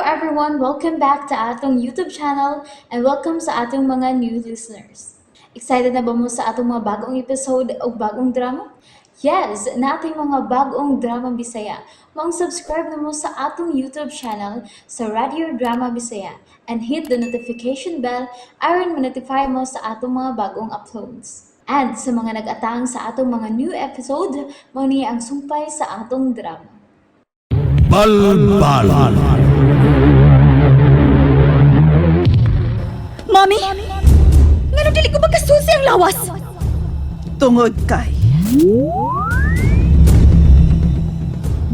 everyone, welcome back to atong YouTube channel and welcome sa atong mga new listeners. Excited na ba mo sa atong mga bagong episode o bagong drama? Yes, na ating mga bagong drama Bisaya. Mag-subscribe na mo sa atong YouTube channel sa Radio Drama Bisaya and hit the notification bell aron ma-notify mo sa atong mga bagong uploads. And sa mga nag-atang sa atong mga new episode, mo niya ang sumpay sa atong drama. Balbal. Mami? Ngano dili ko magkasusi ang lawas? Tungod kay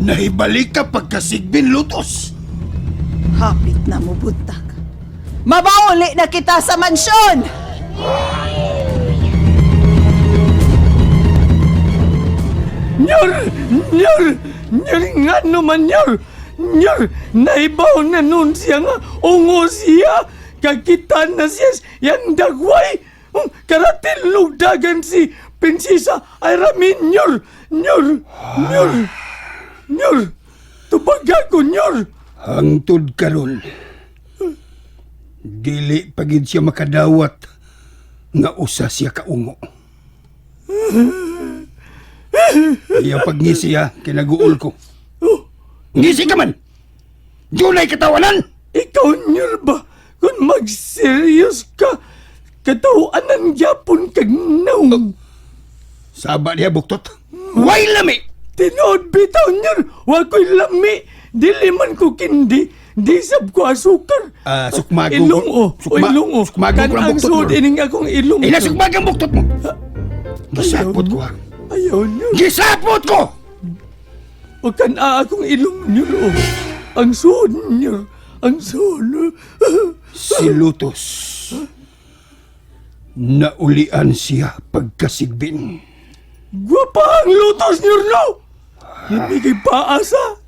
Naibalik ka pagkasigbin lutos. hapit na mo buntag. Mabauli na kita sa mansyon! Nyor! Nyor! Nyor nga naman nyor! Nyor! Naibaw na nun siya nga ungo siya! Kakitan na siya yang dagway! Karatil lugdagan si Prinsesa Ayramin nyor! Nyor! Nyor! Nyor! Tubaga ko nyor! Hangtod karon. Dili pagid siya makadawat nga usa siya kaungo. Iya pagngisi siya kinaguol ko. Ngisi ka man. Dunay katawanan. Ikaw nyor ba? Kung mag-serious ka, katawanan gyapon kag naong. Saba niya buktot. Way lami. Tinood bitaw nyor, wa ko'y lami. Dili man ko kindi, di sab ko asukar. Sukmago ko. Ilong o, ilong o. Sukmago ko lang Ang buktot suod mo. ining akong ilong. Nasukmagang buktot mo. Gisapot ko ha. Ayaw nyo. Gisapot ko! O akong ilong nyo o. Ang suod nyo. Ang suod. Si Lutos. Naulian siya pagkasigbin. Gwapa ang lutos nyo no. Hindi kay paasa.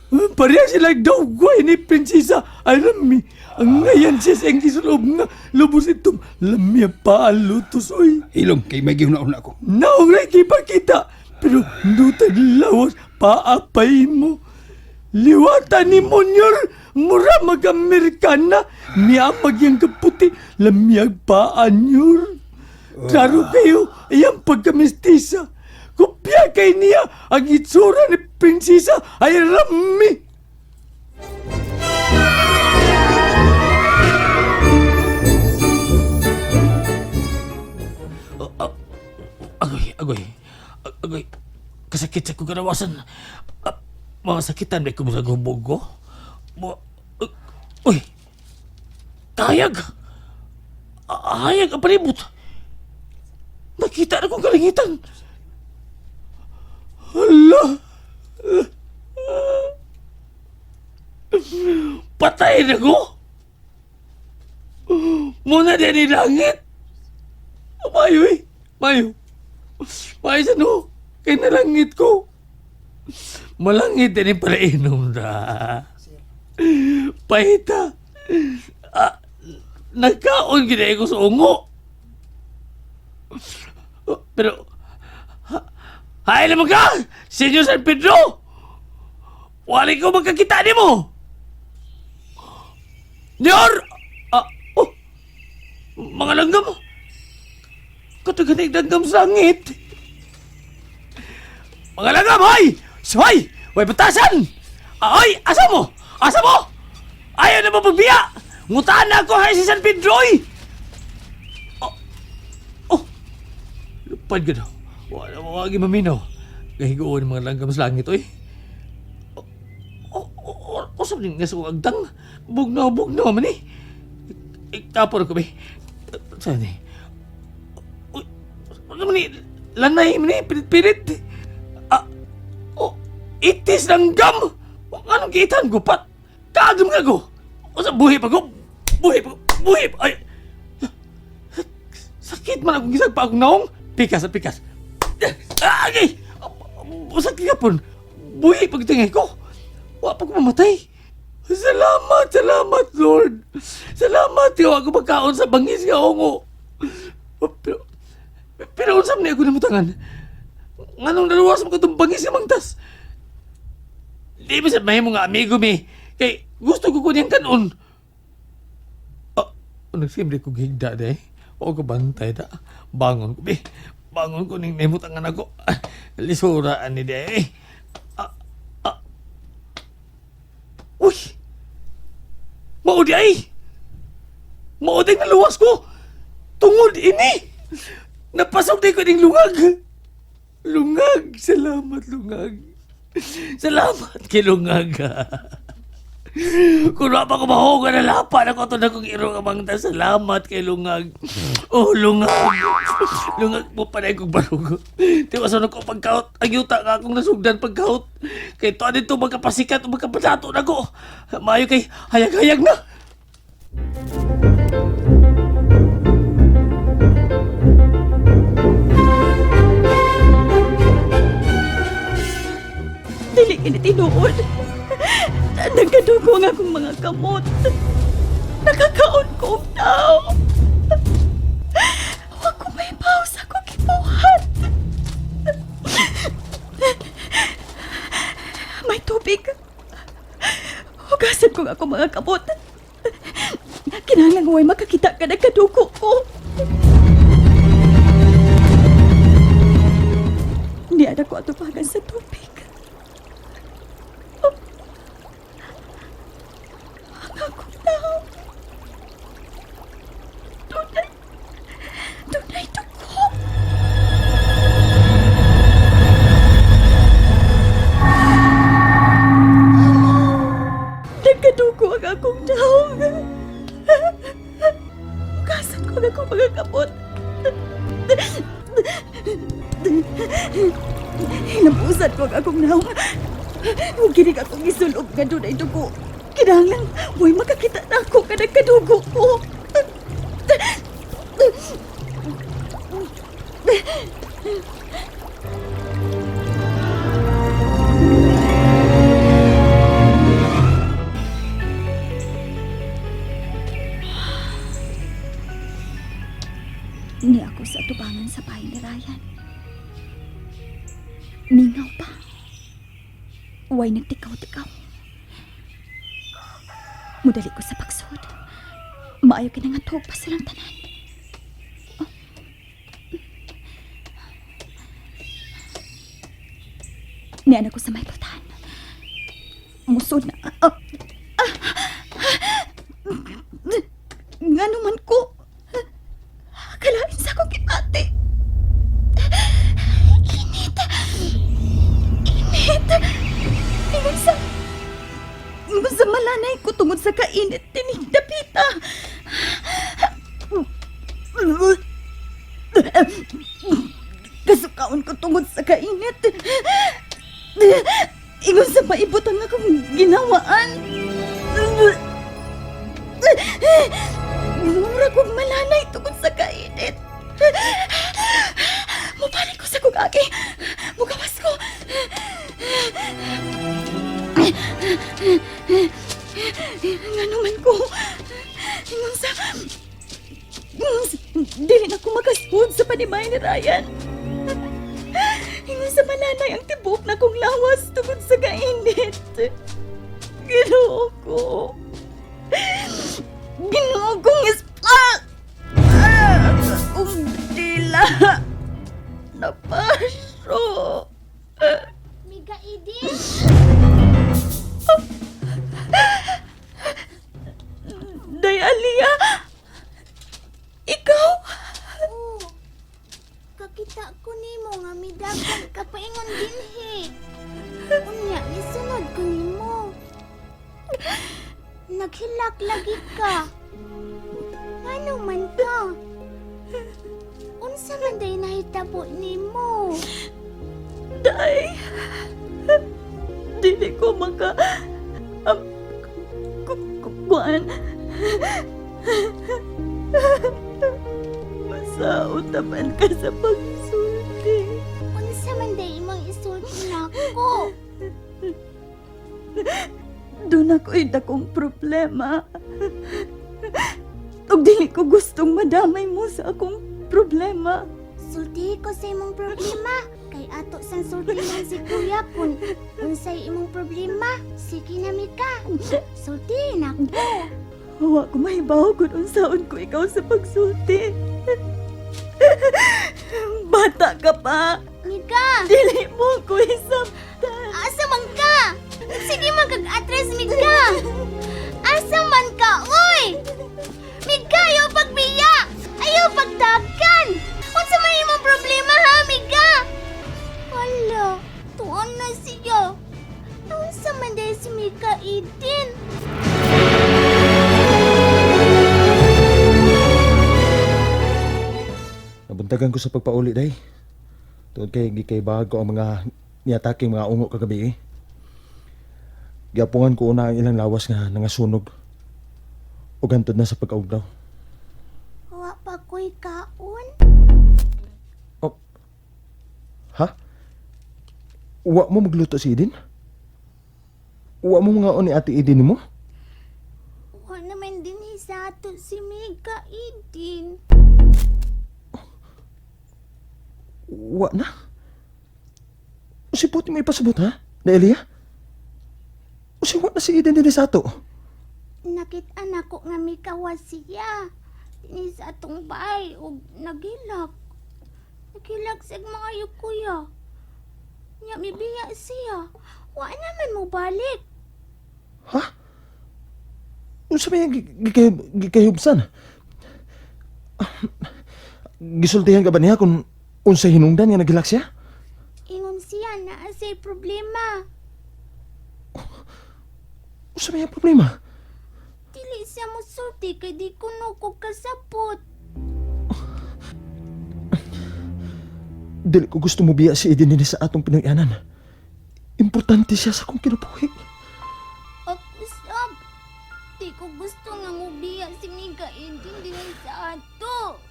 Pareha sila dawgway ni Prinsesa Ayramin. Ang ngayon siya sa kisulob nga lubos itong lamya pa ang lutos oy. Hilom, kay may gihuna-una ko. Naong kita kita. Pero nutad lawas paapay mo. Liwatan ni Monyor. Mura mag-Amerikana. Niya magyang kaputi. Lamyag paan nyor. Klaro kayo. Iyang pagkamistisa. Kopya kay niya ang itsura ni Prinsesa Ayramin. Agoy. Kasakit sa kuganawasan. Mga sakitan may kumusa gubog ko. Uy! Kayag! Hayag ang palibot. Nakita na kong kalingitan. Hala! Patay na ko! Muna din ni langit! Mayo eh! Mayo! Mayo sa no! Kaya nalangit ko! Malangit din yung palainom na. Pahita! Nagkaon ginay ko sa ungo! Pero... Hay naman ka! Senyor San Pedro! Wali ko magkakita ni mo! Nyor! Mga langgam! Kataganig langgam sa langit! Mga langgam, hoy! Hoy! Hoy, batasan! Hoy! Asa mo? Asa mo? Ayaw na mapagbiya! Ngutaan na ako hay si San Pedro! Lupad ka daw. Wag maminaw. Gahigoon ng mga langgam sa langit, oy. Usap din nga sa agdang. Bugnaw man eh. Iktapor ko, be. Saan eh? Ano man eh? Lanay man eh. Pilit-pilit. Itis ng gam! Anong kitaan ko, pat? Kagam nga ko! Usap, buhi pa ko! Buhi pa! Ay! Sakit man akong gisag pa akong naong. Pikas. Agay! Sakit ka po. Buhi pagtingin ko. Wala pa ko mamatay. Salamat, Lord. Salamat, yaw ako magkaon sa bangis nga ongo. Pero unsam niya ako namutangan. Nganong naluwas mo ka itong bangis nga mangtas? Di ba sa mahimo nga amigo mi? Kay Gusto ko kunyang kanon. Ah, nagsimbre ko gigda de. O ko bantay da. Bangon ko, be. Bangon ko ning nemutangan ako. Ah, lisuraan ni de. Ah, ah. Uy! Maudi ay! Maudi naluwas ko! Tungod ini! Napasok di ko ning lungag! Lungag! Salamat, lungag! Salamat kay lungag! Kung wala pa ko mahuga na lapan ako ito na kong irong amang salamat kay lungag. Oh, lungag! Lungag mo pa na kong barug. Tiwasan ako pagkaot. Ang yuta nga akong nasugdan pagkaot. Kay ito dito magkapasikat o magkapasato na ko. Maayo kay hayag-hayag na. Dili kini tinuod. Nagkadugo nga akong mga kamot. Nakakaon ko daw. Huwag ko may pause ako kibuhat. May tubig. Hugasan ko nga akong mga kamot. Kinahanglan huwag makakita ka nagkadugo ko. Niada ko atupagan sa tubig. Ako daw. Tunay dugo. Nagkadugo ang akong daong. Hugasan ko ang akong mga kamot. Hinampusan ko ang akong daong. Huwag ginig akong isulog nga doon ay dugo. Kinahanglan, huwag makakita na ako ka nagkadugo ko. Ni ako sa tubangan sa bahay ni Ryan. Mingaw pa. Huwag nagtikaw-tikaw. Mudali ko sa pagsud. Maayo kinangatog pa silang tanan. Oh. Niyan ako sa may batan. Musod na. Nga naman ko. Kalain sa akong kipati. Init. Init. Ingon sa malanay ko tungod sa kainit tinig dapita. Kasukaon ko tungod sa kainit. Ingon sa maibot ang akong ginawaan. Mura kong malanay tungod sa kainit. Mubalik ko sa kugagi. Mugawas ko. Nga naman ko. Ingon sa... Dili na ko makasud sa panimay ni Ryan. Ingon sa malanay ang tibok na kong lawas tungod sa kainit. Ginoo ko. Ginoo kong ispak! Akong dila. Napasyo. Miga Edith? Day Alia, ikaw? Oo. Kakita ko nimo nga midagan ka paingon dinhi. Unya, isunod ko nimo. Naghilak lagi ka. Ano man ka? Unsa man day nahitabo nimo? Day, dili ko maka... kukuan. Masautapan ka sa pagsulti. Unsa man day imong isulti nako? Doon ako'y dakong problema. Ug dili ko gustong madamay mo sa akong problema. Sulti ko sa imong problema. Kay ato sang sultihan si kuya kun unsay imong problema. Sige na Mika. Sultihin ako. Wa ko mahibaw kung unsaon ko ikaw sa pagsulti. Bata ka pa. Mika, Dili mo ko isabtan. asa man ka? Sige magkag-address Mika. Asa man ka, oy? Mika, ayaw pagbiya. Ayaw pagdakan. Unsa may imong problema ha, Mika? Hala, tuon na siya. Unsa man dahil si Mika Eden? Nabuntagan ko sa pagpauli day. Tuod kay bago ang mga niataking mga ungo kagabi. Giapungan ko una ang ilang lawas nga nangasunog. Ug hantod na sa pag-augdaw. Wa pa ko'y kaon. Oh. Ha? Wa mo magluto si Eden? Wa mo mga ni Ate Eden mo? Wa naman din sa ato si Mika Eden. Wa na? O si Puti may pasabot ha? Na Elia? O si wa na si Eden din sa ato? Nakit-an ako nga Mika wa siya. Dini sa atong bahay ug nagilak. Nagilak sa mga kuya. Nya mibiya siya. Wa naman mo balik. Ha? Unsa ba yung gikayubsan? Gisultihan ka ba niya kung unsa hinungdan nga nagilak siya? Ingon siya na asay problema. Unsa ba yung problema? Dili siya mo sulti kay di kuno ko kasapot. Dili ko gusto mo biya si Eden din sa atong pinag-anan. Importante siya sa akong kinabuhi. Ako sab. Di ko gusto nga mubiya si Mika Eden din sa ato.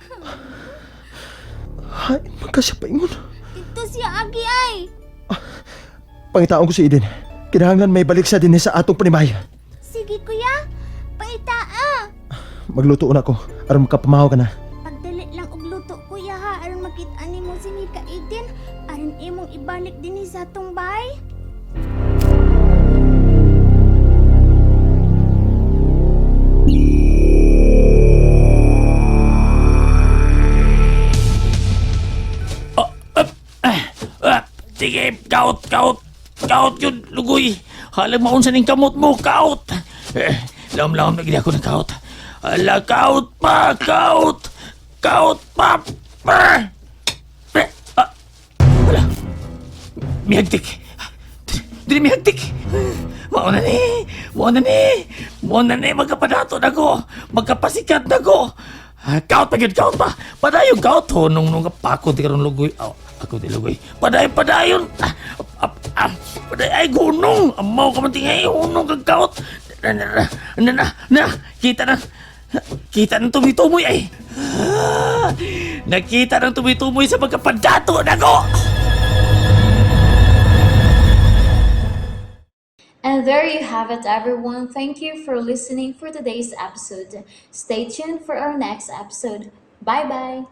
Hay, magkasya pa ingon. Dito siya agi ay. Pangitaon ko si Eden. Kinahanglan may balik sa din sa atong panimay. Sige kuya. Paitaa. Magluto na ko aron makapamahaw ka na. Pagdali lang og luto kuya ha aron makita nimo si Mika Eden aron imong ibalik dinhi sa atong bahay. Sige, kaut yun, lugoy. Halang maunsa ning kamot mo, kaut. Lam-lam na gini ako ng kaut. Hala, kaut pa. Hala, mihagtik. Dili mihagtik. Mao na ni, magkapadato na ko. Magkapasikat na ko. Kaut pa. Padayong kaut ho, nung kapako di karon lugoy. Ako di lugoy. Padayon. Paday ay gunong. Amaw ka man tingay, hunong kag kaut. Kita ng tumitumoy ay. Nakita ng tumitumoy sa magkapadato na ko. And there you have it, everyone. Thank you for listening for today's episode. Stay tuned for our next episode. Bye bye.